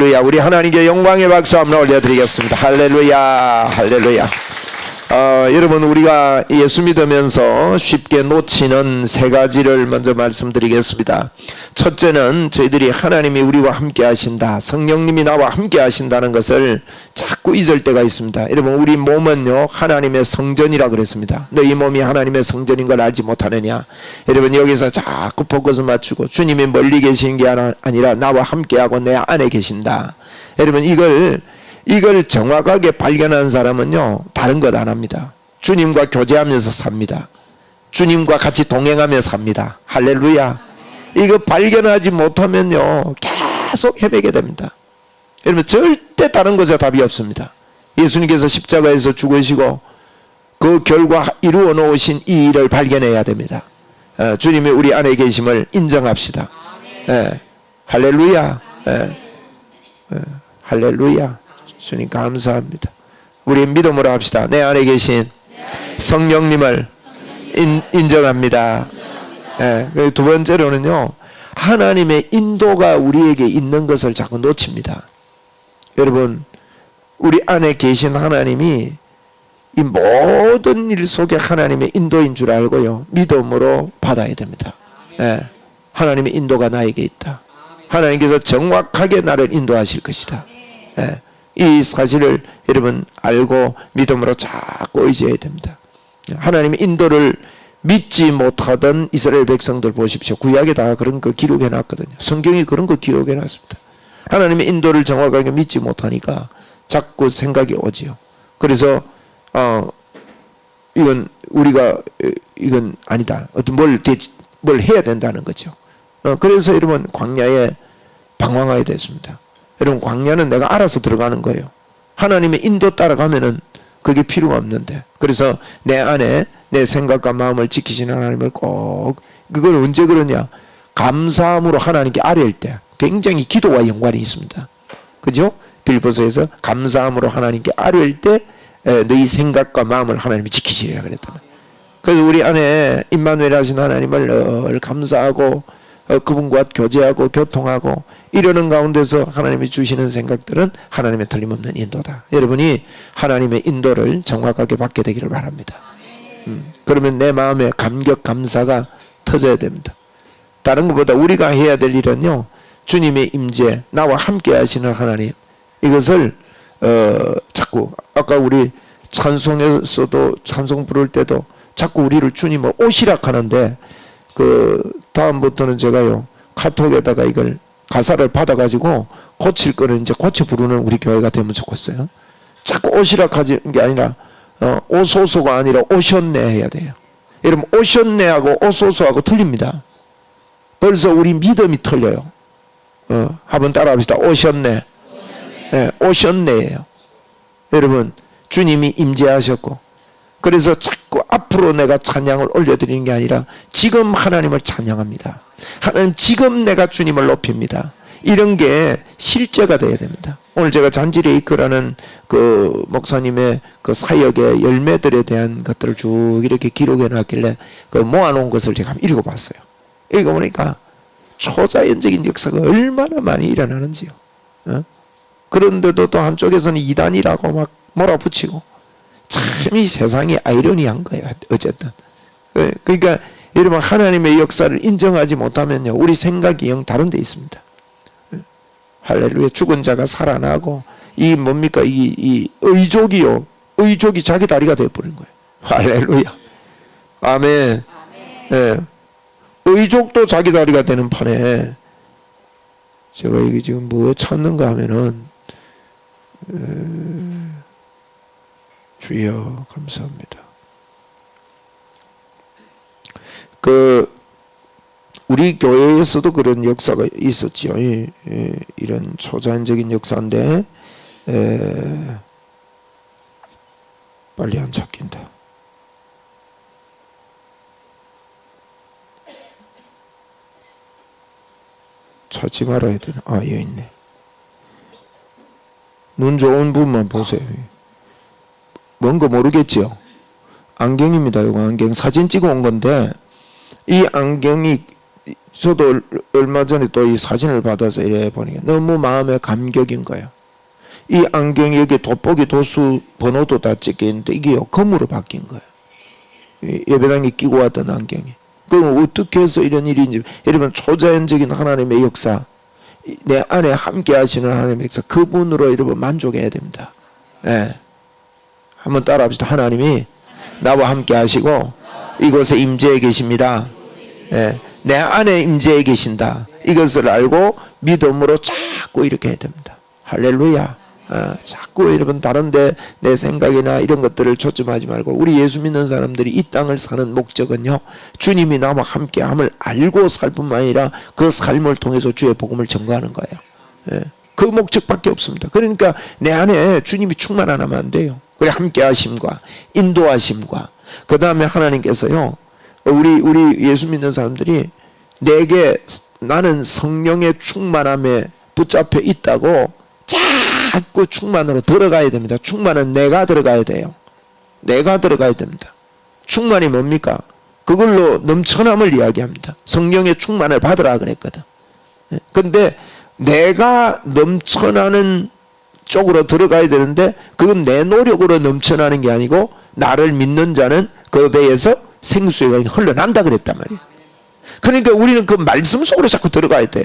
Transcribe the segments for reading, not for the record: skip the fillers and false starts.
할렐루야. 우리 하나님께 영광의 박수 한번 올려드리겠습니다. 할렐루야, 할렐루야. 여러분, 우리가 예수 믿으면서 쉽게 놓치는 세 가지를 먼저 말씀드리겠습니다. 첫째는 저희들이 하나님이 우리와 함께 하신다, 성령님이 나와 함께 하신다는 것을 자꾸 잊을 때가 있습니다. 여러분, 우리 몸은요 하나님의 성전이라 그랬습니다. 너희 몸이 하나님의 성전인 걸 알지 못하느냐. 여러분, 여기서 자꾸 포커스 맞추고 주님이 멀리 계신 게 아니라 나와 함께하고 내 안에 계신다. 여러분, 이걸 정확하게 발견한 사람은요 다른 것 안 합니다. 주님과 교제하면서 삽니다. 주님과 같이 동행하며 삽니다. 할렐루야. 이거 발견하지 못하면요 계속 헤매게 됩니다. 여러분, 절대 다른 것에 답이 없습니다. 예수님께서 십자가에서 죽으시고 그 결과 이루어 놓으신 이 일을 발견해야 됩니다. 주님이 우리 안에 계심을 인정합시다. 할렐루야. 할렐루야. 주님 감사합니다. 우리 믿음으로 합시다. 내 안에 계신 성령님을 인정합니다. 두 번째로는요, 하나님의 인도가 우리에게 있는 것을 자꾸 놓칩니다. 여러분, 우리 안에 계신 하나님이 이 모든 일 속에 하나님의 인도인 줄 알고요 믿음으로 받아야 됩니다. 하나님의 인도가 나에게 있다. 하나님께서 정확하게 나를 인도하실 것이다. 이 사실을 여러분 알고 믿음으로 자꾸 의지해야 됩니다. 하나님의 인도를 믿지 못하던 이스라엘 백성들 보십시오. 구약에 다 그런 거 기록해 놨거든요. 성경이 그런 거 기록해 놨습니다. 하나님의 인도를 정확하게 믿지 못하니까 자꾸 생각이 오지요. 그래서 이건 우리가 이건 아니다. 어떤 뭘 해야 된다는 거죠. 그래서 여러분 광야에 방황하게 됐습니다. 여러분, 광야는 내가 알아서 들어가는 거예요. 하나님의 인도 따라가면은 그게 필요가 없는데. 그래서 내 안에 내 생각과 마음을 지키시는 하나님을 꼭, 그건 언제 그러냐? 감사함으로 하나님께 아뢰일 때 굉장히 기도와 연관이 있습니다. 그죠? 빌보서에서 감사함으로 하나님께 아뢰일 때 너희 생각과 마음을 하나님이 지키시리라 그랬단 말이에요. 그래서 우리 안에 임마누엘 하신 하나님을 늘 감사하고 그분과 교제하고 교통하고 이러는 가운데서 하나님이 주시는 생각들은 하나님의 틀림없는 인도다. 여러분이 하나님의 인도를 정확하게 받게 되기를 바랍니다. 그러면 내 마음에 감격 감사가 터져야 됩니다. 다른 것보다 우리가 해야 될 일은요, 주님의 임재, 나와 함께 하시는 하나님, 이것을 자꾸 아까 우리 찬송에서도 찬송 부를 때도 자꾸 우리를 주님을 오시라 하는데, 다음부터는 제가요 카톡에다가 이걸 가사를 받아가지고 고칠 거는 이제 고쳐 부르는 우리 교회가 되면 좋겠어요. 자꾸 오시라 하는 게 아니라 오소서가 아니라 오셨네 해야 돼요. 여러분, 오셨네하고 오소서하고 틀립니다. 벌써 우리 믿음이 틀려요. 한번 따라합시다. 오셨네. 오셨네예요. 여러분, 주님이 임재하셨고, 그래서 자꾸 앞으로 내가 찬양을 올려드리는 게 아니라 지금 하나님을 찬양합니다. 하나님, 지금 내가 주님을 높입니다. 이런 게 실제가 돼야 됩니다. 오늘 제가 잔지레이크라는 그 목사님의 그 사역의 열매들에 대한 것들을 쭉 이렇게 기록해 놨길래 그 모아놓은 것을 제가 한번 읽어봤어요. 읽어보니까 초자연적인 역사가 얼마나 많이 일어나는지요. 그런데도 또 한쪽에서는 이단이라고 막 몰아붙이고, 참 이 세상이 아이러니한 거예요. 어쨌든 그러니까 여러분, 하나님의 역사를 인정하지 못하면요 우리 생각이 영 다른 데 있습니다. 할렐루야. 죽은 자가 살아나고, 이 뭡니까, 이 의족이요, 의족이 자기 다리가 되어버린 거예요. 할렐루야. 아멘. 의족도 자기 다리가 되는 판에 제가 이게 지금 뭐 찾는가 하면은 주여 감사합니다. 우리 교회에서도 그런 역사가 있었지요. 이런 초자연적인 역사인데 빨리 안 찾긴다. 찾지 말아야 되나? 여기 있네. 눈 좋은 분만 보세요. 뭔가 모르겠지요. 안경입니다. 이거 안경 사진 찍어 온 건데, 이 안경이 저도 얼마 전에 또 이 사진을 받아서 이래 보니까 너무 마음에 감격인 거예요. 이 안경이 여기 돋보기 도수 번호도 다 찍혀 있는데 이게요 검으로 바뀐 거예요. 예배당에 끼고 왔던 안경이. 그럼 어떻게 해서 이런 일인지, 여러분 초자연적인 하나님의 역사, 내 안에 함께 하시는 하나님의 역사, 그분으로 여러분 만족해야 됩니다. 예. 한번 따라 합시다. 하나님이 나와 함께 하시고 이곳에 임재해 계십니다. 예. 내 안에 임재해 계신다. 이것을 알고 믿음으로 자꾸 이렇게 해야 됩니다. 할렐루야. 자꾸 여러분 다른데 내 생각이나 이런 것들을 초점하지 말고, 우리 예수 믿는 사람들이 이 땅을 사는 목적은요, 주님이 나와 함께함을 알고 살 뿐만 아니라 그 삶을 통해서 주의 복음을 전거하는 거예요. 예. 그 목적밖에 없습니다. 그러니까 내 안에 주님이 충만 안 하면 안 돼요. 그래 함께하심과 인도하심과, 그 다음에 하나님께서요, 우리 예수 믿는 사람들이 내게 나는 성령의 충만함에 붙잡혀 있다고 자꾸 충만으로 들어가야 됩니다. 충만은 내가 들어가야 돼요. 내가 들어가야 됩니다. 충만이 뭡니까? 그걸로 넘쳐남을 이야기합니다. 성령의 충만을 받으라 그랬거든. 근데 내가 넘쳐나는 쪽으로 들어가야 되는데, 그건 내 노력으로 넘쳐나는 게 아니고 나를 믿는 자는 그 배에서 생수의 강이 흘러난다 그랬단 말이에요. 그러니까 우리는 그 말씀 속으로 자꾸 들어가야 돼요.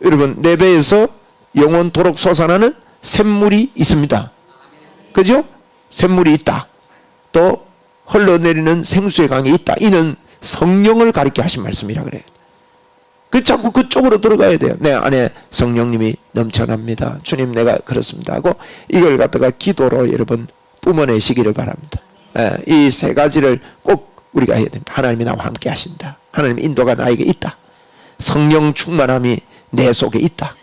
여러분, 내 배에서 영원토록 솟아나는 샘물이 있습니다. 그죠? 샘물이 있다. 또 흘러내리는 생수의 강이 있다. 이는 성령을 가리켜 하신 말씀이라 그래요. 자꾸 그쪽으로 들어가야 돼요. 내 안에 성령님이 넘쳐납니다. 주님, 내가 그렇습니다 하고 이걸 갖다가 기도로 여러분 뿜어내시기를 바랍니다. 이 세 가지를 꼭 우리가 해야 됩니다. 하나님이 나와 함께 하신다. 하나님의 인도가 나에게 있다. 성령 충만함이 내 속에 있다.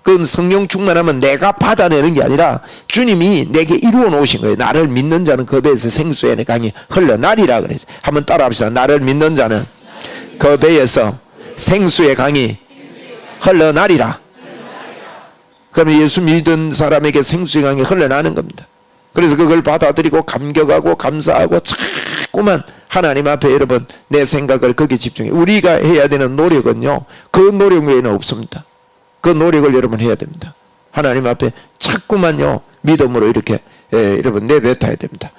그건 성령 충만하면 내가 받아내는 게 아니라 주님이 내게 이루어 놓으신 거예요. 나를 믿는 자는 그 배에서 생수의 강이 흘러나리라 그래서 한번 따라합시다. 나를 믿는 자는 그 배에서 생수의 강이 흘러나리라. 그러면 예수 믿은 사람에게 생수의 강이 흘러나는 겁니다. 그래서 그걸 받아들이고 감격하고 감사하고 자꾸만 하나님 앞에 여러분 내 생각을 거기에 집중해. 우리가 해야 되는 노력은요, 그 노력 외에는 없습니다. 그 노력을 여러분 해야 됩니다. 하나님 앞에 자꾸만요 믿음으로 이렇게 여러분 내뱉어야 됩니다.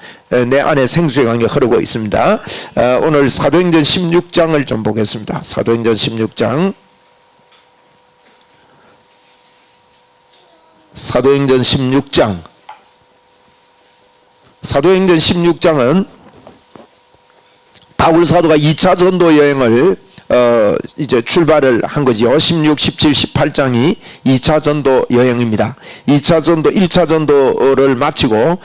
내 안에 생수의 강이 흐르고 있습니다. 오늘 사도행전 16장을 좀 보겠습니다. 사도행전 16장. 사도행전 16장. 사도행전 16장은 바울 사도가 2차 전도 여행을 이제 출발을 한 거지요. 16, 17, 18장이 2차 전도 여행입니다. 2차 전도, 1차 전도를 마치고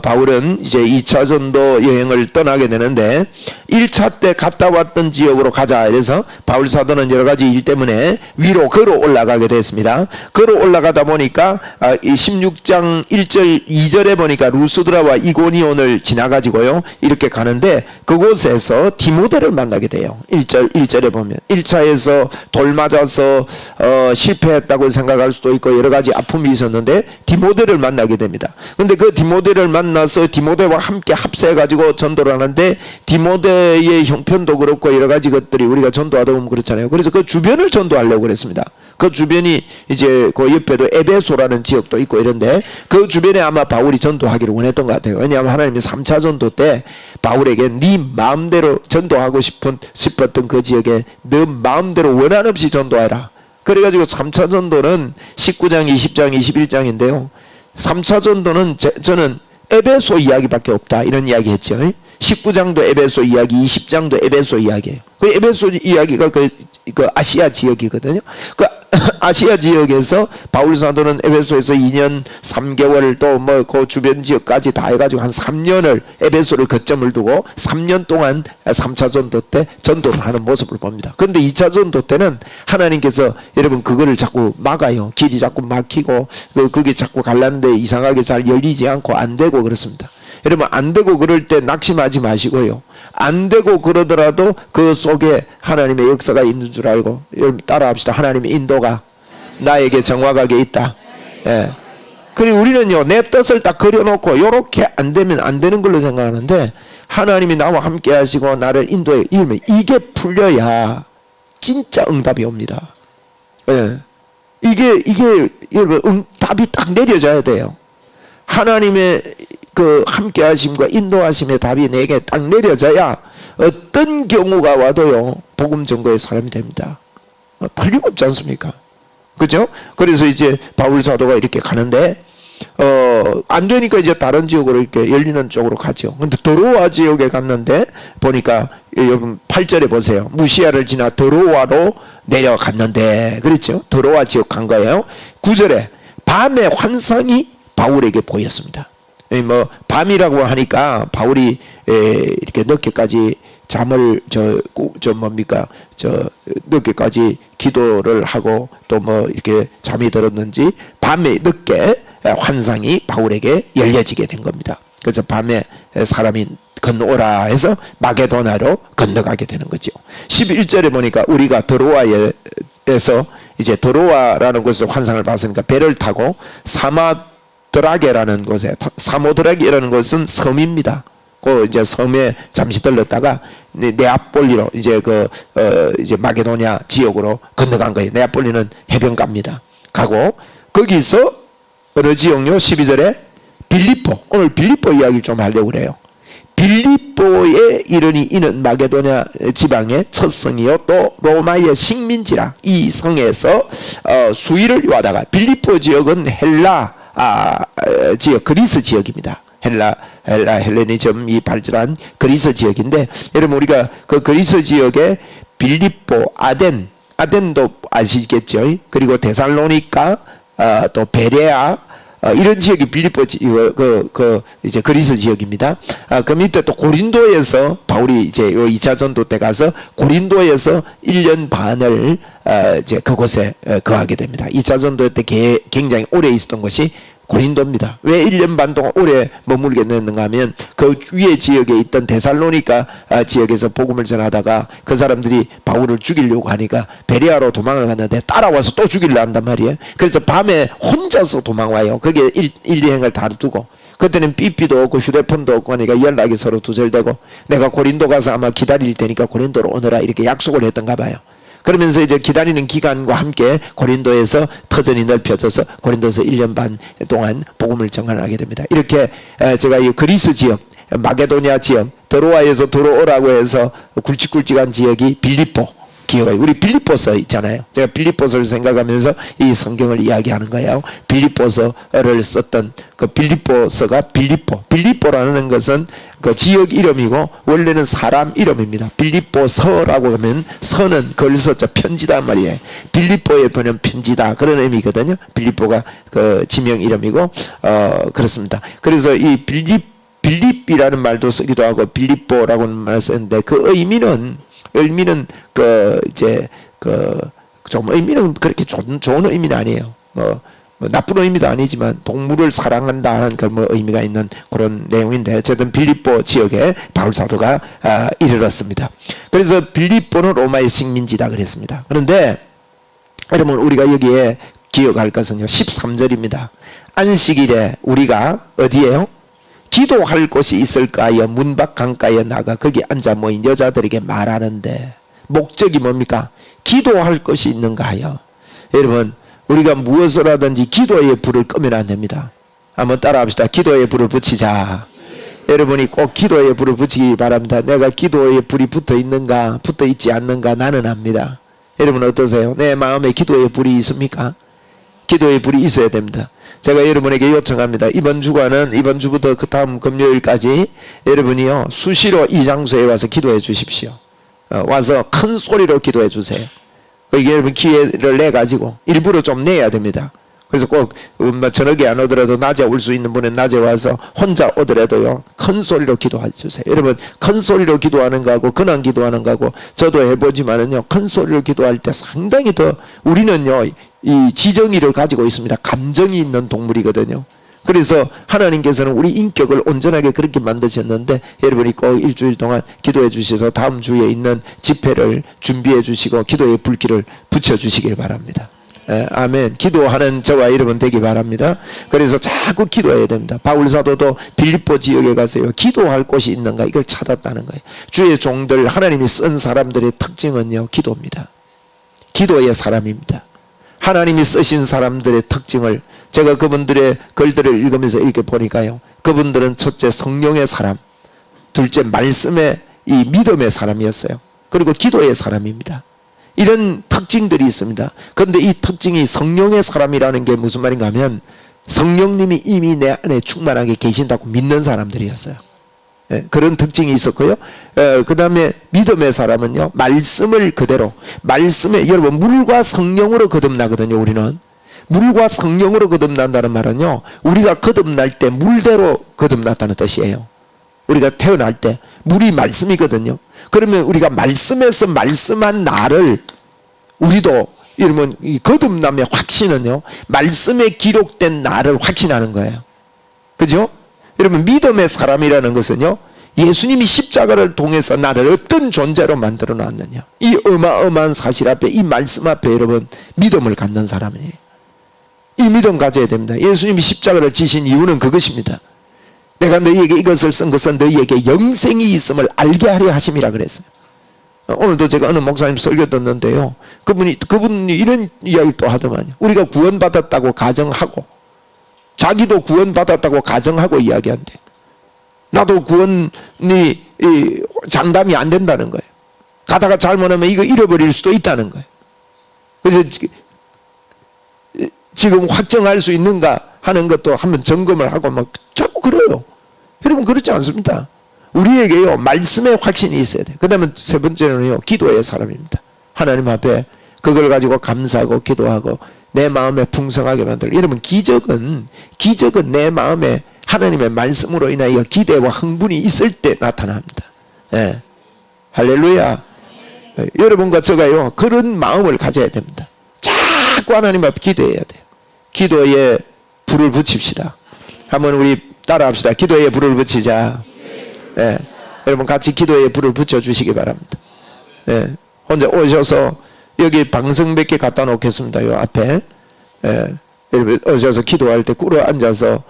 바울은 이제 2차 전도 여행을 떠나게 되는데, 1차 때 갔다 왔던 지역으로 가자 이래서 바울 사도는 여러 가지 일 때문에 위로 걸어 올라가게 됐습니다. 걸어 올라가다 보니까 이 16장 1절 2절에 보니까 루스드라와 이고니온을 지나가지고요 이렇게 가는데, 그곳에서 디모데를 만나게 돼요. 1절에 보면 1차에서 돌 맞아서 실패했다고 생각할 수도 있고 여러 가지 아픔이 있었는데 디모데를 만나게 됩니다. 근데 그 디모데를 만나서 디모데와 함께 합세해 가지고 전도를 하는데, 디모데의 형편도 그렇고 여러 가지 것들이 우리가 전도하다 보면 그렇잖아요. 그래서 그 주변을 전도하려고 그랬습니다. 그 주변이 이제 그 옆에도 에베소라는 지역도 있고 이런데, 그 주변에 아마 바울이 전도하기를 원했던 것 같아요. 왜냐하면 하나님이 3차 전도 때 바울에게 네 마음대로 전도하고 싶었던 그 지역에 너 마음대로 원한 없이 전도하라. 그래가지고 3차 전도는 19장, 20장, 21장인데요. 3차 전도는 저는 에베소 이야기밖에 없다 이런 이야기 했죠. 19장도 에베소 이야기, 20장도 에베소 이야기예요. 그 에베소 이야기가 그 아시아 지역이거든요. 그 아시아 지역에서 바울 사도는 에베소에서 2년 3개월 또 뭐 그 주변 지역까지 다 해가지고 한 3년을 에베소를 거점을 두고 3년 동안 3차 전도 때 전도를 하는 모습을 봅니다. 그런데 2차 전도 때는 하나님께서 여러분 그거를 자꾸 막아요. 길이 자꾸 막히고 그게 자꾸 갈라는데 이상하게 잘 열리지 않고 안 되고 그렇습니다. 여러분 안 되고 그럴 때 낙심하지 마시고요. 안 되고 그러더라도 그 속에 하나님의 역사가 있는 줄 알고 여러분 따라합시다. 하나님의 인도가 나에게 정확하게 있다. 예. 그리고 우리는요 내 뜻을 딱 그려놓고 요렇게 안 되면 안 되는 걸로 생각하는데, 하나님이 나와 함께 하시고 나를 인도해, 이러면 이게 풀려야 진짜 응답이 옵니다. 예. 이게 여러분 답이 딱 내려져야 돼요. 하나님의 그 함께 하심과 인도하심의 답이 내게 딱 내려져야 어떤 경우가 와도요 복음 전거의 사람이 됩니다. 틀림없지 않습니까? 그죠? 그래서 이제 바울 사도가 이렇게 가는데 안 되니까 이제 다른 지역으로 이렇게 열리는 쪽으로 가죠. 근데 드로아 지역에 갔는데 보니까 여러분 8절에 보세요. 무시아를 지나 드로아로 내려갔는데 그랬죠? 드로아 지역 간 거예요. 9절에 밤에 환상이 바울에게 보였습니다. 뭐 밤이라고 하니까 바울이 이렇게 늦게까지 잠을 늦게까지 기도를 하고 또 뭐 이렇게 잠이 들었는지 밤에 늦게 환상이 바울에게 열려지게 된 겁니다. 그래서 밤에 사람이 건너오라 해서 마게도나로 건너가게 되는 거죠. 11절에 보니까 우리가 드로아에서 이제 드로아라는 곳에서 환상을 봤으니까 배를 타고 사모드라게라는 곳에, 사모드라게라는 곳은 섬입니다. 그 이제 섬에 잠시 들렀다가 네아폴리로 이제 이제 마게도냐 지역으로 건너간 거예요. 네아폴리는 해변가입니다. 가고 거기서 어느 지역요? 12절에 빌립보. 오늘 빌립보 이야기를 좀 하려고 그래요. 빌립보에 이르니 이는 마게도냐 지방의 첫 성이요 또 로마의 식민지라. 이 성에서 수위를 요하다가 빌립보 지역은 헬라 지역, 그리스 지역입니다. 헬레니즘이 발전한 그리스 지역인데 여러분 우리가 그 그리스 지역에 빌립보, 아덴도 아시겠죠? 그리고 데살로니가 또 베레아 이런 지역이 빌립보 이제 그리스 지역입니다. 그 밑에 또 고린도에서 바울이 이제 2차 전도 때 가서 고린도에서 1년 반을 이제 그곳에 거하게 됩니다. 2차 전도 때 굉장히 오래 있었던 것이 고린도입니다. 왜 1년 반 동안 오래 머물게 됐는가 하면 그 위에 지역에 있던 데살로니가 지역에서 복음을 전하다가 그 사람들이 바울을 죽이려고 하니까 베레아로 도망을 갔는데 따라와서 또 죽이려고 한단 말이에요. 그래서 밤에 혼자서 도망와요. 거기에 1~2행을 다 두고. 그때는 삐삐도 없고 휴대폰도 없고 하니까 연락이 서로 두절되고 내가 고린도 가서 아마 기다릴 테니까 고린도로 오너라 이렇게 약속을 했던가 봐요. 그러면서 이제 기다리는 기간과 함께 고린도에서 터전이 넓혀져서 고린도에서 1년 반 동안 복음을 전하게 됩니다. 이렇게 제가 이 그리스 지역, 마게도냐 지역, 드로아에서 들어오라고 해서 굵직굵직한 지역이 빌립보 기억해요. 우리 빌립보서 있잖아요. 제가 빌립보서를 생각하면서 이 성경을 이야기하는 거예요. 빌립보서를 썼던 그 빌립보서가 빌립보라는 것은 그 지역 이름이고 원래는 사람 이름입니다. 빌립보서라고 하면 서는 걸서자 편지다 말이에요. 빌립보에 보면 편지다 그런 의미거든요. 빌립보가 그 지명 이름이고 그렇습니다. 그래서 이 빌립이라는 말도 쓰기도 하고 빌립보라고는 말을 쓰는데 그 의미는 좀 의미는 그렇게 좋은 의미는 아니에요. 뭐 나쁜 의미도 아니지만 동물을 사랑한다는 그런 의미가 있는 그런 내용인데 어쨌든 빌립보 지역에 바울 사도가 이르렀습니다. 그래서 빌립보는 로마의 식민지다 그랬습니다. 그런데 여러분 우리가 여기에 기억할 것은요 13절입니다. 안식일에 우리가 어디에요? 기도할 곳이 있을까 하여 문밖 강가에 나가 거기 앉아 모인 여자들에게 말하는데 목적이 뭡니까? 기도할 것이 있는가 하여. 여러분 우리가 무엇을 하든지 기도의 불을 끄면 안 됩니다. 한번 따라 합시다. 기도의 불을 붙이자. 여러분이 꼭 기도의 불을 붙이기 바랍니다. 내가 기도의 불이 붙어 있는가 붙어 있지 않는가 나는 압니다. 여러분 어떠세요? 내 마음에 기도의 불이 있습니까? 기도의 불이 있어야 됩니다. 제가 여러분에게 요청합니다. 이번 주부터 그 다음 금요일까지 여러분이요 수시로 이 장소에 와서 기도해 주십시오. 와서 큰 소리로 기도해 주세요. 이게 여러분 기회를 내 가지고 일부러 좀 내야 됩니다. 그래서 꼭 저녁에 안 오더라도 낮에 올 수 있는 분은 낮에 와서 혼자 오더라도요 큰 소리로 기도해 주세요. 여러분 큰 소리로 기도하는 거하고 근황 기도하는 거하고 저도 해보지만은요 큰 소리로 기도할 때 상당히 더 우리는요 이 지정의를 가지고 있습니다. 감정이 있는 동물이거든요. 그래서 하나님께서는 우리 인격을 온전하게 그렇게 만드셨는데 여러분이 꼭 일주일 동안 기도해 주셔서 다음 주에 있는 집회를 준비해 주시고 기도의 불길을 붙여 주시길 바랍니다. 아멘. 기도하는 저와 여러분 되기 바랍니다. 그래서 자꾸 기도해야 됩니다. 바울 사도도 빌립보 지역에 가서요, 기도할 곳이 있는가 이걸 찾았다는 거예요. 주의 종들, 하나님이 쓴 사람들의 특징은요, 기도입니다. 기도의 사람입니다. 하나님이 쓰신 사람들의 특징을 제가 그분들의 글들을 읽으면서 이렇게 보니까요, 그분들은 첫째 성령의 사람, 둘째 말씀의 이 믿음의 사람이었어요. 그리고 기도의 사람입니다. 이런 특징들이 있습니다. 그런데 이 특징이 성령의 사람이라는 게 무슨 말인가 하면 성령님이 이미 내 안에 충만하게 계신다고 믿는 사람들이었어요. 그런 특징이 있었고요. 그 다음에 믿음의 사람은요, 말씀을 그대로, 말씀에, 여러분 물과 성령으로 거듭나거든요. 우리는 물과 성령으로 거듭난다는 말은요, 우리가 거듭날 때 물대로 거듭났다는 뜻이에요. 우리가 태어날 때 물이 말씀이거든요. 그러면 우리가 말씀에서 말씀한 나를, 우리도 이러면 이 거듭남의 확신은요, 말씀에 기록된 나를 확신하는 거예요. 그죠? 여러분 믿음의 사람이라는 것은요, 예수님이 십자가를 통해서 나를 어떤 존재로 만들어 놨느냐, 이 어마어마한 사실 앞에, 이 말씀 앞에 여러분 믿음을 갖는 사람이에요. 이 믿음 가져야 됩니다. 예수님이 십자가를 지신 이유는 그것입니다. 내가 너희에게 이것을 쓴 것은 너희에게 영생이 있음을 알게 하려 하심이라 그랬어요. 오늘도 제가 어느 목사님 설교 듣는데요, 그분이 이런 이야기 또 하더만요. 우리가 구원받았다고 가정하고, 자기도 구원받았다고 가정하고 이야기한대. 나도 구원이 장담이 안 된다는 거예요. 가다가 잘못하면 이거 잃어버릴 수도 있다는 거예요. 그래서 지금 확정할 수 있는가 하는 것도 한번 점검을 하고 막 자꾸 그래요. 여러분 그렇지 않습니다. 우리에게요, 말씀의 확신이 있어야 돼요. 그 다음에 세 번째는요, 기도의 사람입니다. 하나님 앞에 그걸 가지고 감사하고 기도하고 내 마음에 풍성하게 만들고. 여러분 기적은 내 마음에 하나님의 말씀으로 인하여 기대와 흥분이 있을 때 나타납니다. 예. 할렐루야. 여러분과 저가요, 그런 마음을 가져야 됩니다. 자꾸 하나님 앞에 기도해야 돼요. 기도에 불을 붙입시다. 한번 우리 따라합시다. 기도에 불을 붙이자. 예. 여러분 같이 기도에 불을 붙여주시기 바랍니다. 예. 혼자 오셔서 여기 방석 몇 개 갖다 놓겠습니다. 요 앞에. 예. 여러분 오셔서 기도할 때 꿇어 앉아서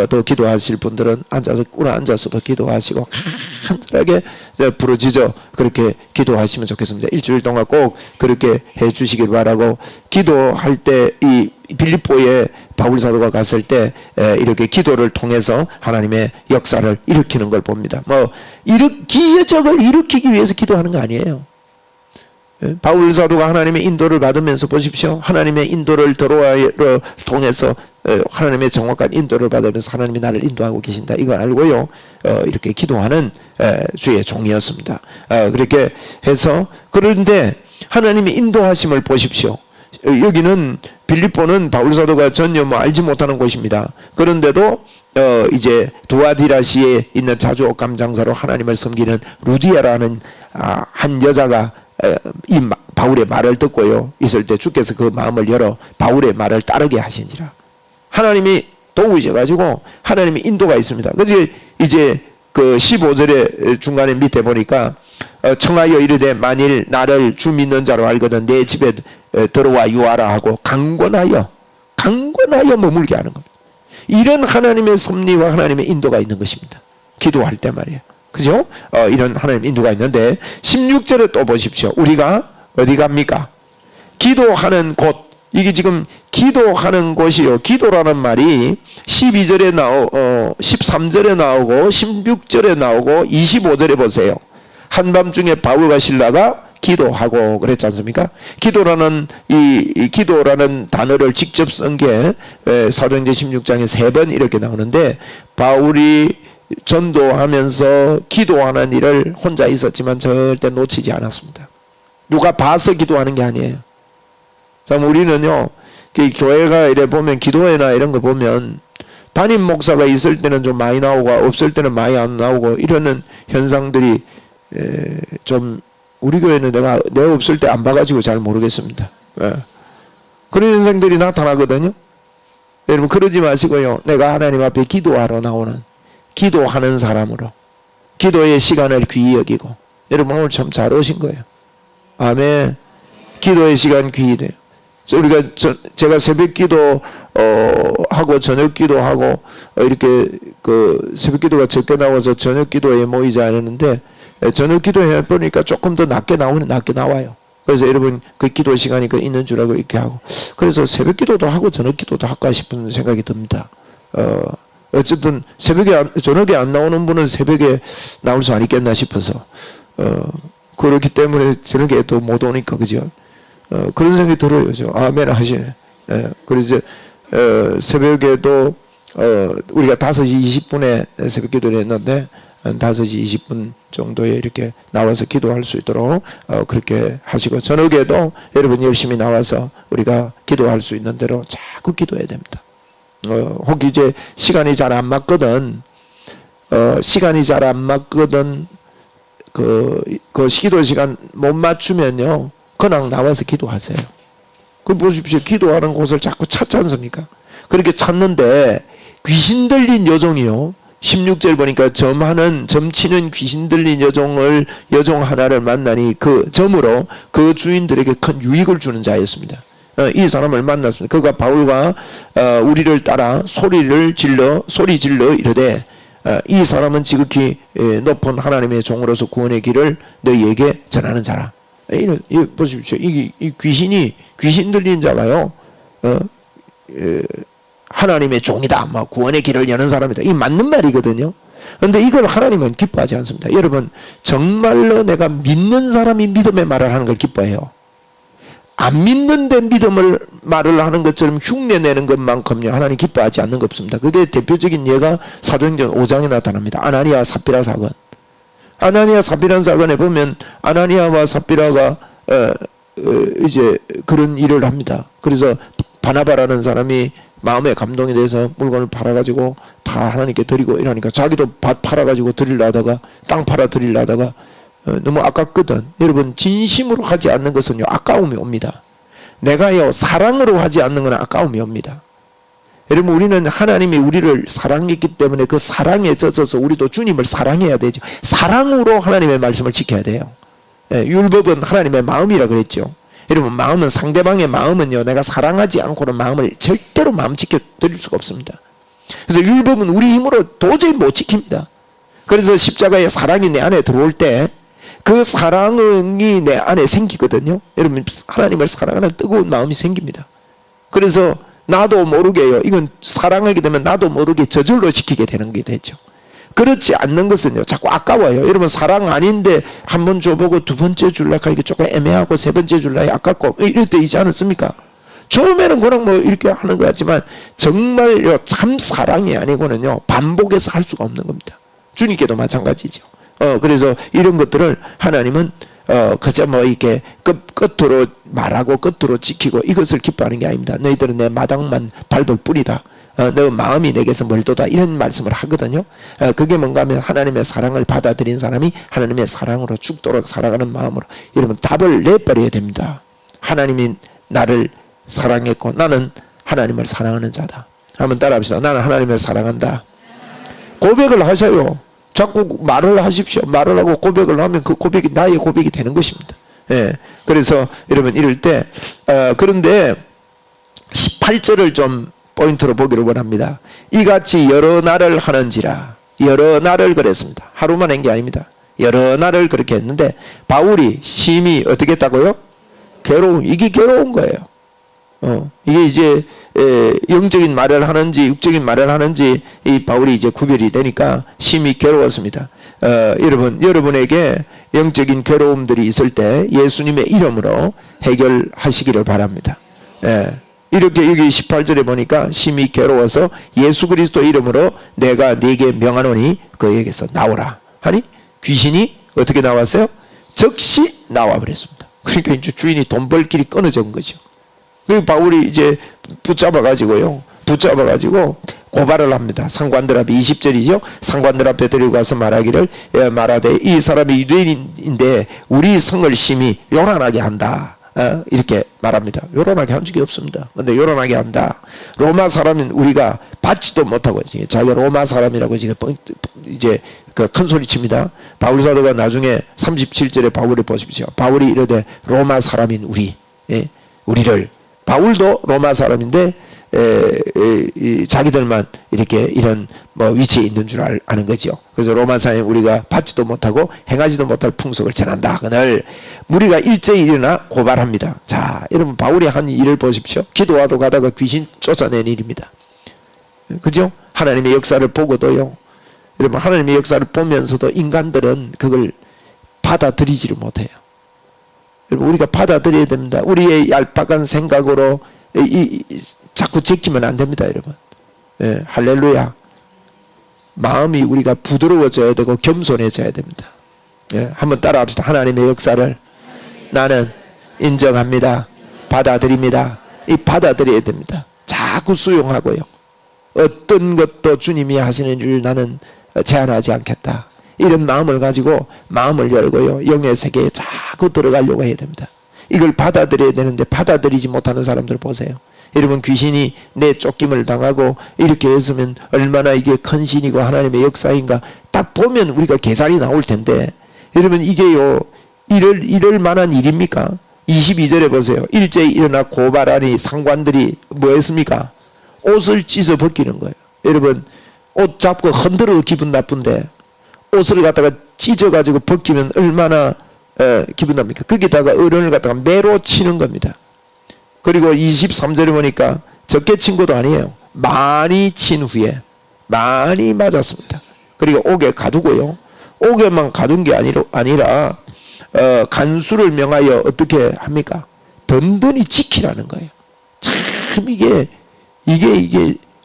또 기도하실 분들은 앉아서 꿇어 앉아서도 기도하시고 간절하게 부르짖어 그렇게 기도하시면 좋겠습니다. 일주일 동안 꼭 그렇게 해 주시길 바라고, 기도할 때 이 빌립보에 바울 사도가 갔을 때 이렇게 기도를 통해서 하나님의 역사를 일으키는 걸 봅니다. 뭐 기적을 일으키기 위해서 기도하는 거 아니에요. 바울 사도가 하나님의 인도를 받으면서 보십시오. 하나님의 인도를 도로아를 통해서 하나님의 정확한 인도를 받으면서 하나님이 나를 인도하고 계신다, 이걸 알고요, 이렇게 기도하는 주의 종이었습니다. 그렇게 해서, 그런데 하나님의 인도하심을 보십시오. 여기는 빌립보는 바울 사도가 전혀 알지 못하는 곳입니다. 그런데도 이제 두아디라시에 있는 자주옥감 장사로 하나님을 섬기는 루디아라는 한 여자가 이 바울의 말을 듣고요, 있을 때 주께서 그 마음을 열어 바울의 말을 따르게 하신지라. 하나님이 도우셔가지고 하나님의 인도가 있습니다. 그래서 이제 그 15절의 중간에 밑에 보니까 청하여 이르되 만일 나를 주 믿는 자로 알거든 내 집에 들어와 유하라 하고 강권하여 머물게 하는 겁니다. 이런 하나님의 섭리와 하나님의 인도가 있는 것입니다. 기도할 때 말이에요. 그죠? 이런 하나님의 인도가 있는데 16절에 또 보십시오. 우리가 어디 갑니까? 기도하는 곳. 이게 지금 기도하는 곳이요, 기도라는 말이 12절에 13절에 나오고 16절에 나오고 25절에 보세요. 한밤중에 바울과 실라가 기도하고 그랬지 않습니까? 기도라는 단어를 직접 쓴 게 사도행전 16장에 3번 이렇게 나오는데, 바울이 전도하면서 기도하는 일을 혼자 있었지만 절대 놓치지 않았습니다. 누가 봐서 기도하는 게 아니에요. 참 우리는요, 교회가 이래 보면 기도회나 이런 거 보면 담임 목사가 있을 때는 좀 많이 나오고 없을 때는 많이 안 나오고 이러는 현상들이 좀 우리 교회는 내가 없을 때 안 봐가지고 잘 모르겠습니다. 그런 현상들이 나타나거든요. 여러분 그러지 마시고요, 내가 하나님 앞에 기도하러 나오는, 기도하는 사람으로 기도의 시간을 귀히 여기고. 여러분 오늘 참 잘 오신 거예요. 아멘. 기도의 시간 귀히 돼요. 우리가 제가 새벽 기도 하고 저녁 기도하고 이렇게 그 새벽 기도가 적게 나와서 저녁 기도에 모이지 않았는데 저녁 기도해 보니까 조금 더 낮게 나와요. 그래서 여러분 그 기도 시간이 그 있는 줄 알고 이렇게 하고 그래서 새벽 기도도 하고 저녁 기도도 할까 싶은 생각이 듭니다. 어쨌든 저녁에 안 나오는 분은 새벽에 나올 수 있겠나 싶어서 그렇기 때문에 저녁에 또 못 오니까 그죠? 그런 생각이 들어요. 아멘 하시네. 그래서 새벽에도 우리가 5시 20분에 새벽 기도를 했는데 5시 20분 정도에 이렇게 나와서 기도할 수 있도록 그렇게 하시고 저녁에도 여러분 열심히 나와서 우리가 기도할 수 있는 대로 자꾸 기도해야 됩니다. 혹 이제 시간이 잘 안 맞거든. 그 기도 시간 못 맞추면요. 그냥 나와서 기도하세요. 그 보십시오. 기도하는 곳을 자꾸 찾지 않습니까? 그렇게 찾는데 귀신 들린 여종이요. 16절 보니까 점 치는 귀신 들린 여종 하나를 만나니 그 점으로 그 주인들에게 큰 유익을 주는 자였습니다. 이 사람을 만났습니다. 그가 바울과 우리를 따라 소리 질러 이르되 이 사람은 지극히 높은 하나님의 종으로서 구원의 길을 너희에게 전하는 자라. 이 보십시오. 이 귀신 들린 자가요. 하나님의 종이다. 뭐 구원의 길을 여는 사람이다. 이 맞는 말이거든요. 그런데 이걸 하나님은 기뻐하지 않습니다. 여러분 정말로 내가 믿는 사람이 믿음의 말을 하는 걸 기뻐해요. 안 믿는데 믿음을 말을 하는 것처럼 흉내내는 것만큼요 하나님 기뻐하지 않는 것 없습니다. 그게 대표적인 예가 사도행전 5장에 나타납니다. 아나니아 삽비라 사건. 아나니아 삽비라 사건에 보면 아나니아와 삽비라가 이제 그런 일을 합니다. 그래서 바나바라는 사람이 마음에 감동이 돼서 물건을 팔아가지고 다 하나님께 드리고 이러니까 자기도 밭 팔아가지고 드리려다가 땅 팔아 드리려다가 너무 아깝거든. 여러분 진심으로 하지 않는 것은요 아까움이 옵니다. 내가요 사랑으로 하지 않는 건 아까움이 옵니다. 여러분 우리는 하나님이 우리를 사랑했기 때문에 그 사랑에 젖어서 우리도 주님을 사랑해야 되죠. 사랑으로 하나님의 말씀을 지켜야 돼요. 율법은 하나님의 마음이라 그랬죠. 여러분 마음은 상대방의 마음은요 내가 사랑하지 않고는 마음을 절대로 마음 지켜 드릴 수가 없습니다. 그래서 율법은 우리 힘으로 도저히 못 지킵니다. 그래서 십자가의 사랑이 내 안에 들어올 때 그 사랑이 내 안에 생기거든요. 여러분 하나님을 사랑하는 뜨거운 마음이 생깁니다. 그래서 나도 모르게요. 이건 사랑하게 되면 나도 모르게 저절로 지키게 되는 게 되죠. 그렇지 않는 것은요 자꾸 아까워요. 여러분 사랑 아닌데 한 번 줘보고 두 번째 줄라니까 이게 조금 애매하고 세 번째 줄라니까 아깝고 이럴 때 있지 않습니까? 처음에는 그냥 뭐 이렇게 하는 것 같지만 정말요 참 사랑이 아니고는요 반복해서 할 수가 없는 겁니다. 주님께도 마찬가지죠. 그래서 이런 것들을 하나님은 그저 뭐 이렇게 끝으로 말하고 끝으로 지키고 이것을 기뻐하는 게 아닙니다. 너희들은 내 마당만 밟을 뿐이다. 너 마음이 내게서 멀도다. 이런 말씀을 하거든요. 그게 뭔가 하면 하나님의 사랑을 받아들인 사람이 하나님의 사랑으로 죽도록 살아가는 마음으로 여러분 답을 내버려야 됩니다. 하나님이 나를 사랑했고 나는 하나님을 사랑하는 자다. 한번 따라합시다. 나는 하나님을 사랑한다. 고백을 하셔요. 자꾸 말을 하십시오. 말을 하고 고백을 하면 그 고백이 나의 고백이 되는 것입니다. 그래서 여러분 이럴 때 그런데 18절을 좀 포인트로 보기를 원합니다. 이같이 여러 날을 하는지라. 여러 날을 그랬습니다. 하루만 한 게 아닙니다. 여러 날을 그렇게 했는데 바울이 심히 어떻게 했다고요? 이게 괴로운 거예요. 이게 이제 영적인 말을 하는지 육적인 말을 하는지 이 바울이 이제 구별이 되니까 심히 괴로웠습니다. 여러분에게 영적인 괴로움들이 있을 때 예수님의 이름으로 해결하시기를 바랍니다. 이렇게 여기 18절에 보니까 심히 괴로워서 예수 그리스도 이름으로 내가 네게 명하노니 그에게서 나오라 하니 귀신이 어떻게 나왔어요? 즉시 나와버렸습니다. 그러니까 이제 주인이 돈 벌 길이 끊어진 거죠. 그 바울이 이제 붙잡아가지고 고발을 합니다. 상관들 앞에 20절이죠. 상관들 앞에 데리고 가서 말하되 이 사람이 유대인인데 우리 성을 심히 요란하게 한다. 이렇게 말합니다. 요란하게 한 적이 없습니다. 근데 요란하게 한다. 로마 사람은 우리가 받지도 못하고 자기가 로마 사람이라고 지금 이제 그 큰 소리 칩니다. 바울 사도가 나중에 37절에 바울을 보십시오. 바울이 이르되 로마 사람인 우리를 바울도 로마 사람인데 자기들만 이렇게 이런 뭐 위치에 있는 줄 아는 거죠. 그래서 로마 사람이 우리가 받지도 못하고 행하지도 못할 풍속을 전한다. 그날 무리가 일제히 일어나 고발합니다. 자, 여러분 바울이 한 일을 보십시오. 기도하러 가다가 귀신 쫓아낸 일입니다. 그죠? 하나님의 역사를 보고도요. 여러분 하나님의 역사를 보면서도 인간들은 그걸 받아들이지를 못해요. 여러분 우리가 받아들여야 됩니다. 우리의 얄팍한 생각으로 자꾸 제끼면 안 됩니다, 여러분. 예, 할렐루야. 마음이 우리가 부드러워져야 되고 겸손해져야 됩니다. 예, 한번 따라합시다. 하나님의 역사를 나는 인정합니다. 받아들입니다. 이 받아들여야 됩니다. 자꾸 수용하고요. 어떤 것도 주님이 하시는 줄 나는 제한하지 않겠다. 이런 마음을 가지고 마음을 열고요. 영의 세계에 자꾸 들어가려고 해야 됩니다. 이걸 받아들여야 되는데 받아들이지 못하는 사람들 보세요. 여러분 귀신이 내 쫓김을 당하고 이렇게 했으면 얼마나 이게 큰 신이고 하나님의 역사인가 딱 보면 우리가 계산이 나올 텐데 여러분 이게요 이럴 만한 일입니까? 22절에 보세요. 일제히 일어나 고발하니 상관들이 뭐 했습니까? 옷을 찢어 벗기는 거예요. 여러분 옷 잡고 흔들어 기분 나쁜데 옷을 갖다가 찢어가지고 벗기면 얼마나 기분 납니까? 거기다가 어른을 갖다가 매로 치는 겁니다. 그리고 23절에 보니까 적게 친 것도 아니에요. 많이 친 후에 많이 맞았습니다. 그리고 옥에 가두고요. 옥에만 가둔 게 아니라 간수를 명하여 어떻게 합니까? 든든히 지키라는 거예요. 참 이게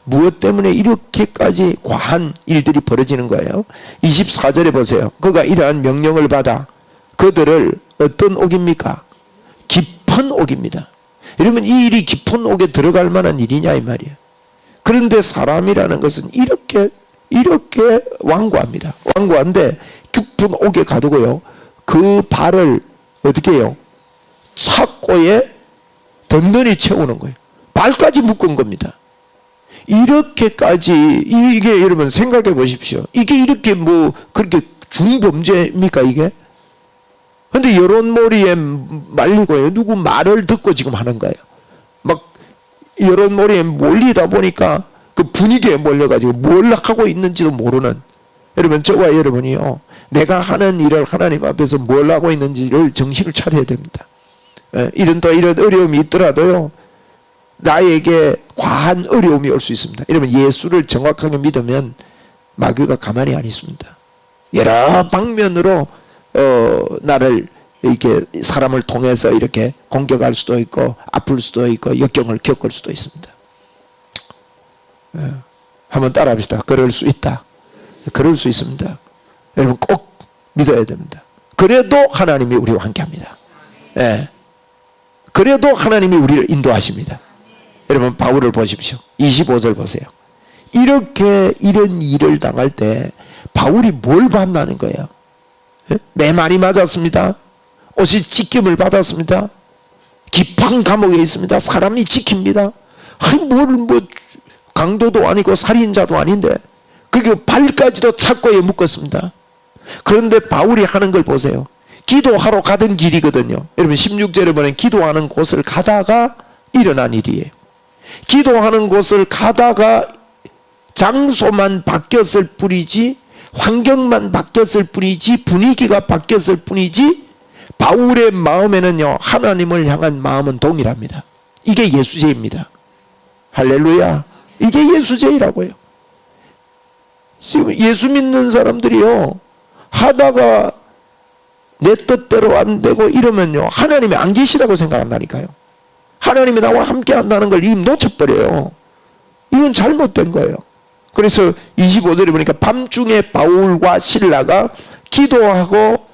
무엇 때문에 이렇게까지 과한 일들이 벌어지는 거예요. 24절에 보세요. 그가 이러한 명령을 받아 그들을 어떤 옥입니까? 깊은 옥입니다. 여러분 이 일이 깊은 옥에 들어갈 만한 일이냐 이 말이에요. 그런데 사람이라는 것은 이렇게 완고합니다. 완고한데 깊은 옥에 가두고요. 그 발을 어떻게 해요? 착고에 든든히 채우는 거예요. 발까지 묶은 겁니다. 이렇게까지 이게 여러분 생각해 보십시오. 이게 이렇게 뭐 그렇게 중범죄입니까 이게? 근데 여론몰이에 말리고요. 누구 말을 듣고 지금 하는 거예요. 막 여론몰이에 몰리다 보니까 그 분위기에 몰려가지고 뭘 하고 있는지도 모르는 여러분 저와 여러분이요. 내가 하는 일을 하나님 앞에서 뭘 하고 있는지를 정신을 차려야 됩니다. 이런 어려움이 있더라도요. 나에게 과한 어려움이 올 수 있습니다. 여러분 예수를 정확하게 믿으면 마귀가 가만히 안 있습니다. 여러 방면으로 나를 이렇게 사람을 통해서 이렇게 공격할 수도 있고 아플 수도 있고 역경을 겪을 수도 있습니다. 한번 따라합시다. 그럴 수 있다. 그럴 수 있습니다. 여러분 꼭 믿어야 됩니다. 그래도 하나님이 우리와 함께합니다. 그래도 하나님이 우리를 인도하십니다. 여러분 바울을 보십시오. 25절 보세요. 이렇게 이런 일을 당할 때 바울이 뭘 받나는 거예요? 매 많이 맞았습니다. 옷이 찢김을 받았습니다. 깊은 감옥에 있습니다. 사람이 지킵니다. 뭐 강도도 아니고 살인자도 아닌데 그게 발까지도 착고에 묶었습니다. 그런데 바울이 하는 걸 보세요. 기도하러 가던 길이거든요. 여러분 16절에 보면 기도하는 곳을 가다가 일어난 일이에요. 기도하는 곳을 가다가 장소만 바뀌었을 뿐이지 환경만 바뀌었을 뿐이지 분위기가 바뀌었을 뿐이지 바울의 마음에는요 하나님을 향한 마음은 동일합니다. 이게 예수제입니다. 할렐루야. 이게 예수제이라고요. 지금 예수 믿는 사람들이요 하다가 내 뜻대로 안 되고 이러면요 하나님이 안 계시다고 생각한다니까요. 하나님이 나와 함께 한다는 걸 이미 놓쳐버려요. 이건 잘못된 거예요. 그래서 25절에 보니까 밤중에 바울과 실라가 기도하고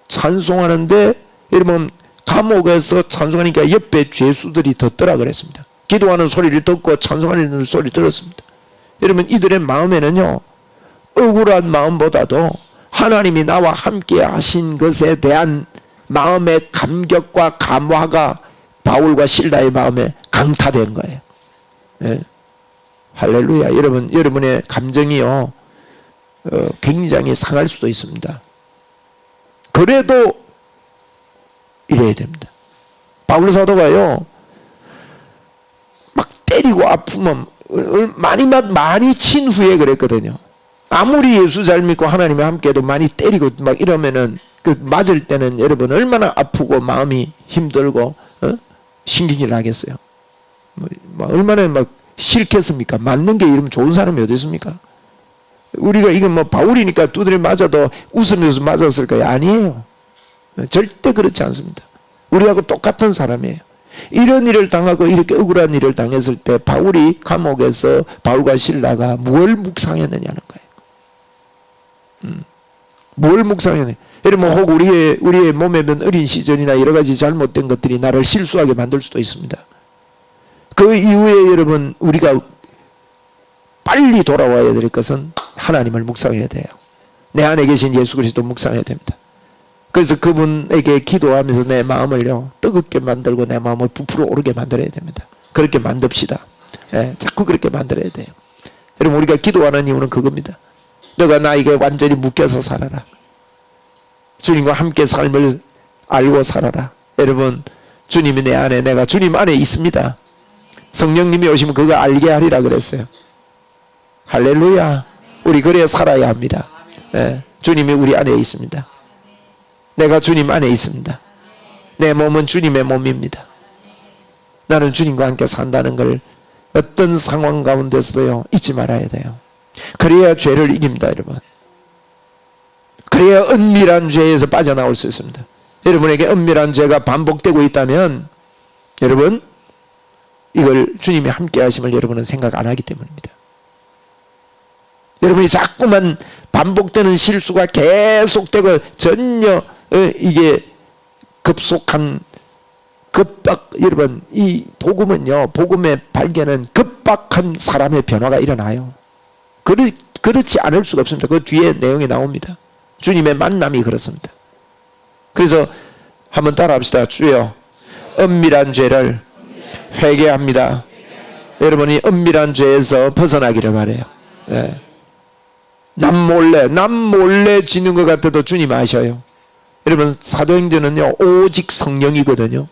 찬송하는데 여러분 감옥에서 찬송하니까 옆에 죄수들이 듣더라 그랬습니다. 기도하는 소리를 듣고 찬송하는 소리를 들었습니다. 여러분 이들의 마음에는요 억울한 마음보다도 하나님이 나와 함께 하신 것에 대한 마음의 감격과 감화가 바울과 실라의 마음에 강타된 거예요. 할렐루야. 여러분의 감정이요 굉장히 상할 수도 있습니다. 그래도 이래야 됩니다. 바울 사도가요 때리고 아프면 많이 친 후에 그랬거든요. 아무리 예수 잘 믿고 하나님과 함께해도 많이 때리고 막 이러면은 그 맞을 때는 여러분 얼마나 아프고 마음이 힘들고 신경이 나겠어요. 얼마나 막 싫겠습니까? 맞는 게 이러면 좋은 사람이 어디 있습니까? 우리가 이거 뭐 바울이니까 두드려 맞아도 웃으면서 맞았을 거예요? 아니에요. 절대 그렇지 않습니다. 우리하고 똑같은 사람이에요. 이런 일을 당하고 이렇게 억울한 일을 당했을 때 바울이 감옥에서 바울과 실라가 뭘 묵상했느냐는 거예요. 뭘 묵상했느냐. 여러분 혹 우리의 몸에 면 어린 시절이나 여러 가지 잘못된 것들이 나를 실수하게 만들 수도 있습니다. 그 이후에 여러분 우리가 빨리 돌아와야 될 것은 하나님을 묵상해야 돼요. 내 안에 계신 예수 그리스도 묵상해야 됩니다. 그래서 그분에게 기도하면서 내 마음을요 뜨겁게 만들고 내 마음을 부풀어 오르게 만들어야 됩니다. 그렇게 만듭시다. 자꾸 그렇게 만들어야 돼요. 여러분 우리가 기도하는 이유는 그겁니다. 너가 나에게 완전히 묶여서 살아라. 주님과 함께 삶을 알고 살아라. 여러분 주님이 내 안에 내가 주님 안에 있습니다. 성령님이 오시면 그거 알게 하리라 그랬어요. 할렐루야. 우리 그래야 살아야 합니다. 주님이 우리 안에 있습니다. 내가 주님 안에 있습니다. 내 몸은 주님의 몸입니다. 나는 주님과 함께 산다는 걸 어떤 상황 가운데서도요 잊지 말아야 돼요. 그래야 죄를 이깁니다. 여러분. 그래야 은밀한 죄에서 빠져나올 수 있습니다. 여러분에게 은밀한 죄가 반복되고 있다면 여러분 이걸 주님이 함께 하심을 여러분은 생각 안 하기 때문입니다. 여러분이 자꾸만 반복되는 실수가 계속되고 전혀 이게 여러분 이 복음은요 복음의 발견은 급박한 사람의 변화가 일어나요. 그렇지 않을 수가 없습니다. 그 뒤에 내용이 나옵니다. 주님의 만남이 그렇습니다. 그래서 한번 따라합시다. 주여 은밀한 죄를 회개합니다. 여러분이 은밀한 죄에서 벗어나기를 바라요. 남몰래 지는 것 같아도 주님 아셔요. 여러분 사도행전은요 오직 성령이거든요.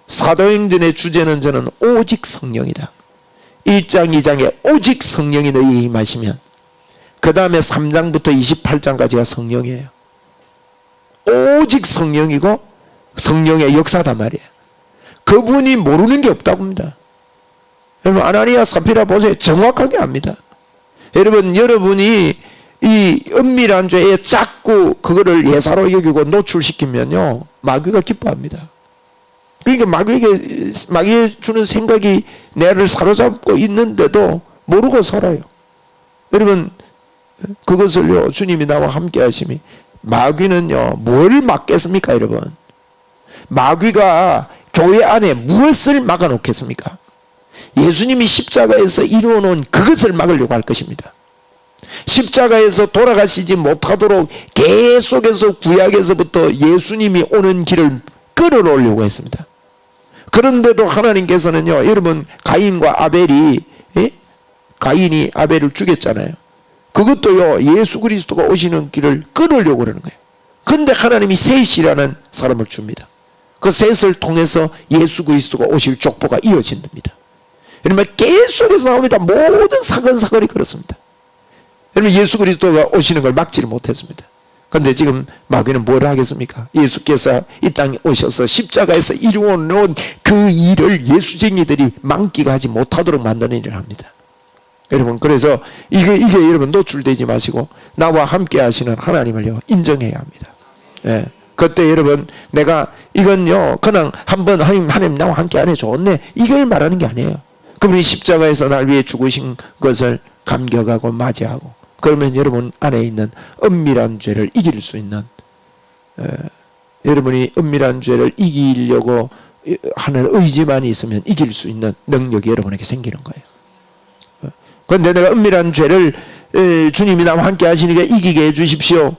사도행전의 주제는 저는 오직 성령이다. 1장 2장에 오직 성령이 너희에게 임하시면 그 다음에 3장부터 28장까지가 성령이에요. 오직 성령이고 성령의 역사단 말이에요. 그분이 모르는 게 없다고 합니다. 여러분 아나니아 사피라 보세요. 정확하게 압니다. 여러분이 이 은밀한 죄에 자꾸 그거를 예사로 여기고 노출시키면요 마귀가 기뻐합니다. 그러니까 마귀에 주는 생각이 나를 사로잡고 있는데도 모르고 살아요. 여러분 그것을요 주님이 나와 함께 하심이 마귀는요 뭘 막겠습니까? 여러분 마귀가 교회 안에 무엇을 막아 놓겠습니까? 예수님이 십자가에서 이루어놓은 그것을 막으려고 할 것입니다. 십자가에서 돌아가시지 못하도록 계속해서 구약에서부터 예수님이 오는 길을 끌어놓으려고 했습니다. 그런데도 하나님께서는요 여러분 가인이 아벨을 죽였잖아요. 그것도요 예수 그리스도가 오시는 길을 끊으려고 그러는 거예요. 그런데 하나님이 셋이라는 사람을 줍니다. 그 셋을 통해서 예수 그리스도가 오실 족보가 이어진답니다. 여러분 계속해서 나옵니다. 모든 사건이 그렇습니다. 여러분 예수 그리스도가 오시는 걸 막지를 못했습니다. 그런데 지금 마귀는 뭘 하겠습니까? 예수께서 이 땅에 오셔서 십자가에서 이루어 놓은 그 일을 예수쟁이들이 만기가 하지 못하도록 만드는 일을 합니다. 여러분 그래서 이게 여러분 노출되지 마시고 나와 함께 하시는 하나님을요 인정해야 합니다. 그때 여러분 내가 이건요 그냥 한번 하나님 나와 함께 안 해 좋네 이걸 말하는 게 아니에요. 그분이 십자가에서 날 위해 죽으신 것을 감격하고 맞이하고 그러면 여러분 안에 있는 은밀한 죄를 이길 수 있는 여러분이 은밀한 죄를 이기려고 하는 의지만 있으면 이길 수 있는 능력이 여러분에게 생기는 거예요. 그런데 내가 은밀한 죄를 주님이 나와 함께 하시니까 이기게 해주십시오.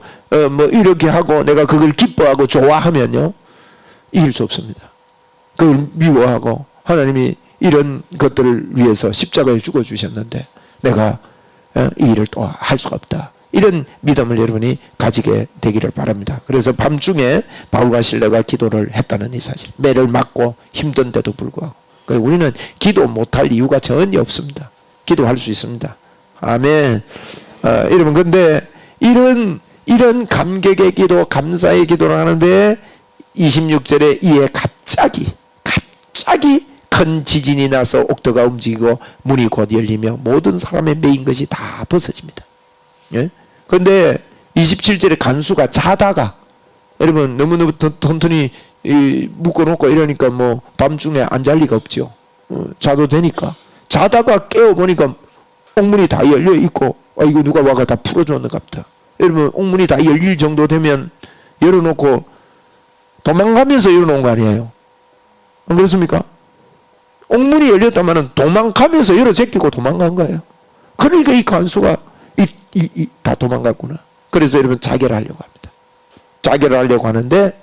뭐 이렇게 하고 내가 그걸 기뻐하고 좋아하면요 이길 수 없습니다. 그걸 미워하고 하나님이 이런 것들을 위해서 십자가에 죽어주셨는데 내가 이 일을 또 할 수가 없다. 이런 믿음을 여러분이 가지게 되기를 바랍니다. 그래서 밤중에 바울과 실레가 기도를 했다는 이 사실. 매를 맞고 힘든데도 불구하고 우리는 기도 못할 이유가 전혀 없습니다. 기도할 수 있습니다. 아멘. 여러분, 근데 이런 감격의 기도, 감사의 기도를 하는데 26절에 이에 갑자기 큰 지진이 나서 옥토가 움직이고 문이 곧 열리며 모든 사람의 매인 것이 다 벗어집니다. 예? 그런데 27절에 간수가 자다가, 여러분 너무너무 tonton히 묶어놓고 이러니까 뭐 밤중에 안 잘 리가 없죠. 자도 되니까. 자다가 깨어보니까 옥문이 다 열려 있고, 이거 누가 와가 다 풀어줬는가 보다. 여러분, 옥문이 다 열릴 정도 되면 열어놓고 도망가면서 열어놓은 거 아니에요? 안 그렇습니까? 옥문이 열렸다면 도망가면서 열어 제끼고 도망간 거예요. 그러니까 이 간수가 다 도망갔구나. 그래서 여러분 자결을 하려고 합니다. 자결을 하려고 하는데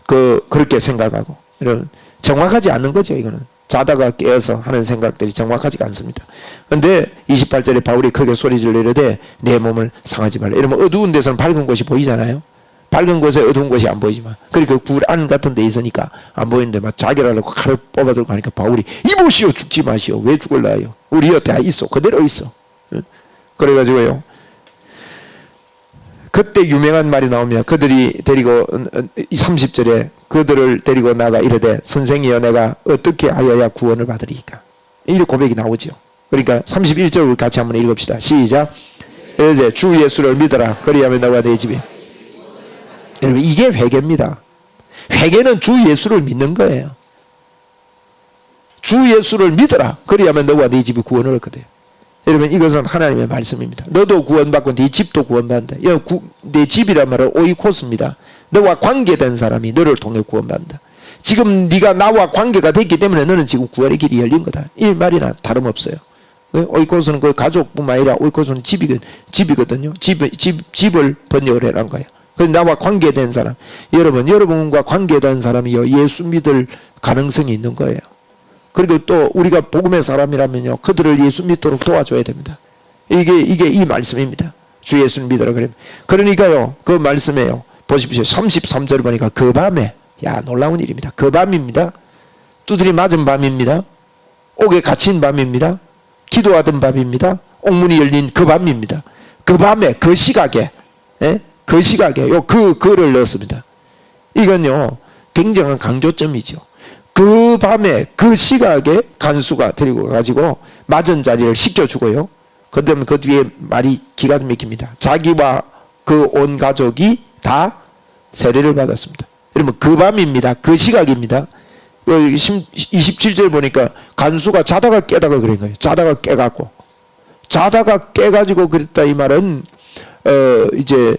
그렇게 생각하고, 여러분 정확하지 않는 거죠. 이거는 자다가 깨어서 하는 생각들이 정확하지가 않습니다. 그런데 28절에 바울이 크게 소리질러 이르되 내 몸을 상하지 말라. 이러면 어두운 데서는 밝은 곳이 보이잖아요. 밝은 곳에 어두운 곳이 안 보이지만, 그러니까 굴 안 같은 데 있으니까 안 보이는데 막 자결하려고 칼을 뽑아들고 하니까 바울이 이보시오, 죽지 마시오. 왜 죽을라요? 우리 옆에 있어. 그대로 있어. 그래가지고요, 그때 유명한 말이 나오며 그들이 데리고 30절에 그들을 데리고 나가 이르되 선생이여 내가 어떻게 하여야 구원을 받으리까? 이 고백이 나오죠. 그러니까 31절을 같이 한번 읽읍시다. 시작. 이제 주 예수를 믿어라. 그리하면 너와 내 집이. 여러분, 이게 회개입니다. 회개는 주 예수를 믿는 거예요. 주 예수를 믿어라. 그리하면 너와 네 집이 구원을 얻거든. 여러분, 이것은 하나님의 말씀입니다. 너도 구원받고 네 집도 구원받는다. 네 집이란 말은 오이코스입니다. 너와 관계된 사람이 너를 통해 구원받는다. 지금 네가 나와 관계가 됐기 때문에 너는 지금 구원의 길이 열린 거다. 이 말이나 다름없어요. 오이코스는 그 가족뿐만 아니라 오이코스는 집이거든요. 집을 번역을 해란 거예요. 나와 관계된 사람, 여러분과 관계된 사람이요, 예수 믿을 가능성이 있는 거예요. 그리고 또 우리가 복음의 사람이라면요, 그들을 예수 믿도록 도와줘야 됩니다. 이게 이 말씀입니다. 주 예수를 믿으라 그래. 그러니까요, 그 말씀에요, 보십시오. 33절 보니까 그 밤에, 놀라운 일입니다. 그 밤입니다. 두드리 맞은 밤입니다. 옥에 갇힌 밤입니다. 기도하던 밤입니다. 옥문이 열린 그 밤입니다. 그 밤에, 그 시각에, 그 시각에 그를 넣었습니다. 이건요, 굉장한 강조점이죠. 그 밤에 그 시각에 간수가 데리고 가지고 맞은 자리를 씻겨주고요. 그 다음에 그 뒤에 말이 기가 막힙니다. 자기와 그 온 가족이 다 세례를 받았습니다. 여러분, 그 밤입니다. 그 시각입니다. 27절 보니까 간수가 자다가 깨다가 그런 거예요. 자다가 깨가지고 그랬다. 이 말은 이제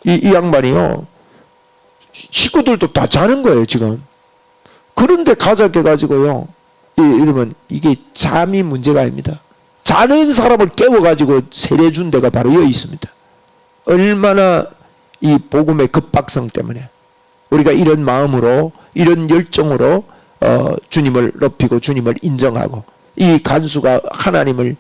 이 양반이요, 식구들도 다 자는 거예요 지금. 그런데 가작해가지고요, 이러면 이게 잠이 문제가 아닙니다. 자는 사람을 깨워가지고 세례 준 데가 바로 여기 있습니다. 얼마나 이 복음의 급박성 때문에 우리가 이런 마음으로, 이런 열정으로 주님을 높이고 주님을 인정하고, 이 간수가 하나님을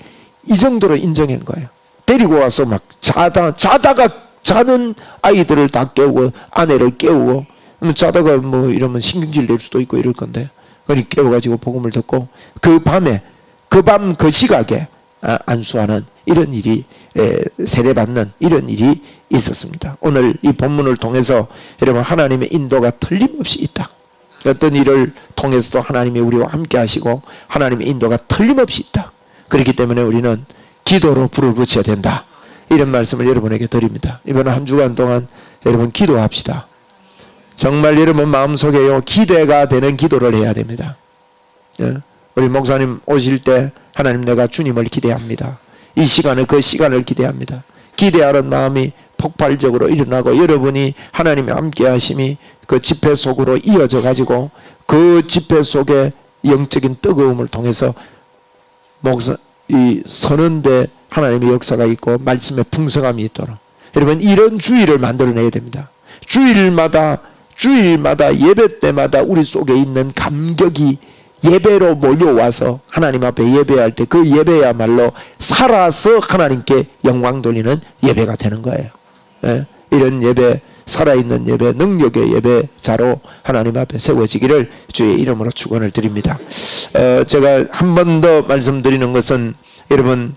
이 정도로 인정한 거예요. 데리고 와서 막 자다가 자는 아이들을 다 깨우고 아내를 깨우고, 자다가 뭐 이러면 신경질 낼 수도 있고 이럴 건데, 그러니 깨워가지고 복음을 듣고 그 밤에 그 시각에 안수하는 이런 일이, 세례받는 이런 일이 있었습니다. 오늘 이 본문을 통해서 여러분, 하나님의 인도가 틀림없이 있다. 어떤 일을 통해서도 하나님이 우리와 함께 하시고 하나님의 인도가 틀림없이 있다. 그렇기 때문에 우리는 기도로 불을 붙여야 된다. 이런 말씀을 여러분에게 드립니다. 이번 한 주간 동안 여러분 기도합시다. 정말 여러분 마음속에요, 기대가 되는 기도를 해야 됩니다. 우리 목사님 오실 때 하나님, 내가 주님을 기대합니다. 이 시간을, 그 시간을 기대합니다. 기대하는 마음이 폭발적으로 일어나고, 여러분이 하나님의 함께 하심이 그 집회 속으로 이어져 가지고 그 집회 속에 영적인 뜨거움을 통해서 이 서는데 하나님의 역사가 있고 말씀의 풍성함이 있도록, 여러분 이런 주의를 만들어내야 됩니다. 주일마다 예배 때마다 우리 속에 있는 감격이 예배로 몰려와서 하나님 앞에 예배할 때 그 예배야말로 살아서 하나님께 영광 돌리는 예배가 되는 거예요. 이런 예배 살아있는 예배, 능력의 예배자로 하나님 앞에 세워지기를 주의 이름으로 축원을 드립니다. 제가 한 번 더 말씀드리는 것은 여러분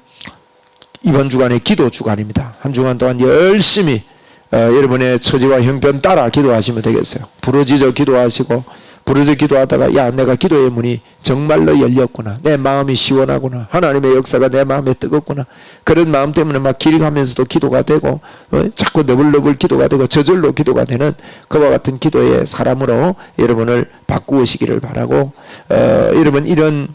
이번 주간에 기도 주간입니다. 한 주간 동안 열심히 여러분의 처지와 형편 따라 기도하시면 되겠어요. 부르짖어 기도하시고 부르짖어 기도하다가 야 내가 기도의 문이 정말로 열렸구나. 내 마음이 시원하구나. 하나님의 역사가 내 마음에 뜨겁구나. 그런 마음 때문에 막 길 가면서도 기도가 되고 자꾸 너블너블 기도가 되고 저절로 기도가 되는 그와 같은 기도의 사람으로 여러분을 바꾸시기를 바라고 여러분 이런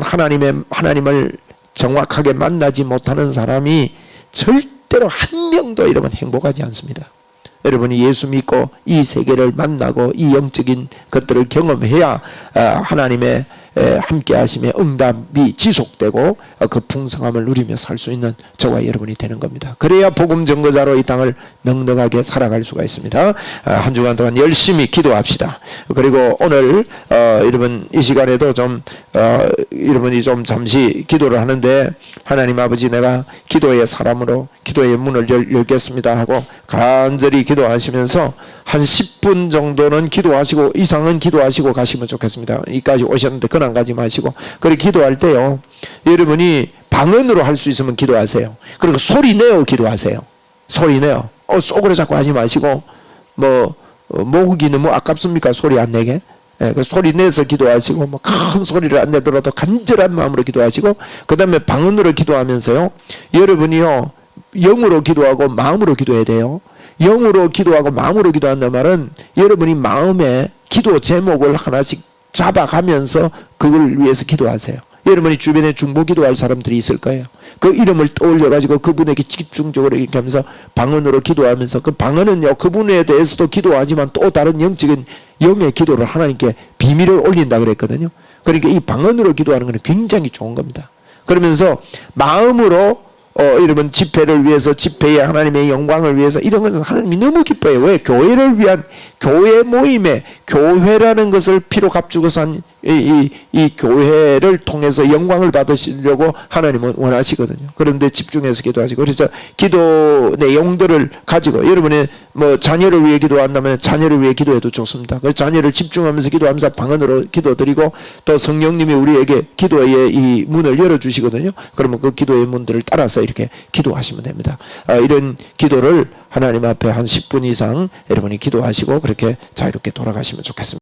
하나님을 정확하게 만나지 못하는 사람이 절대로 한 명도 여러분 행복하지 않습니다. 여러분이 예수 믿고 이 세계를 만나고 이 영적인 것들을 경험해야 하나님의 함께 하심의 응답이 지속되고 그 풍성함을 누리며 살 수 있는 저와 여러분이 되는 겁니다. 그래야 복음 전거자로 이 땅을 넉넉하게 살아갈 수가 있습니다. 한 주간 동안 열심히 기도합시다. 그리고 오늘 여러분 이 시간에도 좀 여러분이 좀 잠시 기도를 하는데 하나님 아버지 내가 기도의 사람으로 기도의 문을 열겠습니다 하고 간절히 기도하시면서 한 10분 정도는 기도하시고 이상은 기도하시고 가시면 좋겠습니다. 이까지 오셨는데 그냥 가지 마시고 그렇게 기도할 때요 여러분이 방언으로 할 수 있으면 기도하세요. 그리고 소리 내어 기도하세요. 소리 내어 속으로 자꾸 하지 마시고 목이 너무 아깝습니까? 소리 안 내게 그 소리 내서 기도하시고 큰 소리를 안 내더라도 간절한 마음으로 기도하시고 그 다음에 방언으로 기도하면서요 여러분이요 영으로 기도하고 마음으로 기도해야 돼요. 영으로 기도하고 마음으로 기도한다는 말은 여러분이 마음에 기도 제목을 하나씩 잡아가면서 그걸 위해서 기도하세요. 여러분이 주변에 중보 기도할 사람들이 있을 거예요. 그 이름을 떠올려가지고 그분에게 집중적으로 이렇게 하면서 방언으로 기도하면서 그 방언은요 그분에 대해서도 기도하지만 또 다른 영적인 영의 기도를 하나님께 비밀을 올린다 그랬거든요. 그러니까 이 방언으로 기도하는 것은 굉장히 좋은 겁니다. 그러면서 마음으로 여러분 집회를 위해서 집회의 하나님의 영광을 위해서 이런 것은 하나님이 너무 기뻐해요. 왜? 교회를 위한 교회 모임에 교회라는 것을 피로 값주고서 한 이 교회를 통해서 영광을 받으시려고 하나님은 원하시거든요. 그런데 집중해서 기도하시고 그래서 기도 내용들을 가지고 여러분의 자녀를 위해 기도한다면 자녀를 위해 기도해도 좋습니다. 그 자녀를 집중하면서 기도하면서 방언으로 기도드리고 또 성령님이 우리에게 기도의 이 문을 열어주시거든요. 그러면 그 기도의 문들을 따라서 이렇게 기도하시면 됩니다. 이런 기도를 하나님 앞에 한 10분 이상 여러분이 기도하시고 그렇게 자유롭게 돌아가시면 좋겠습니다.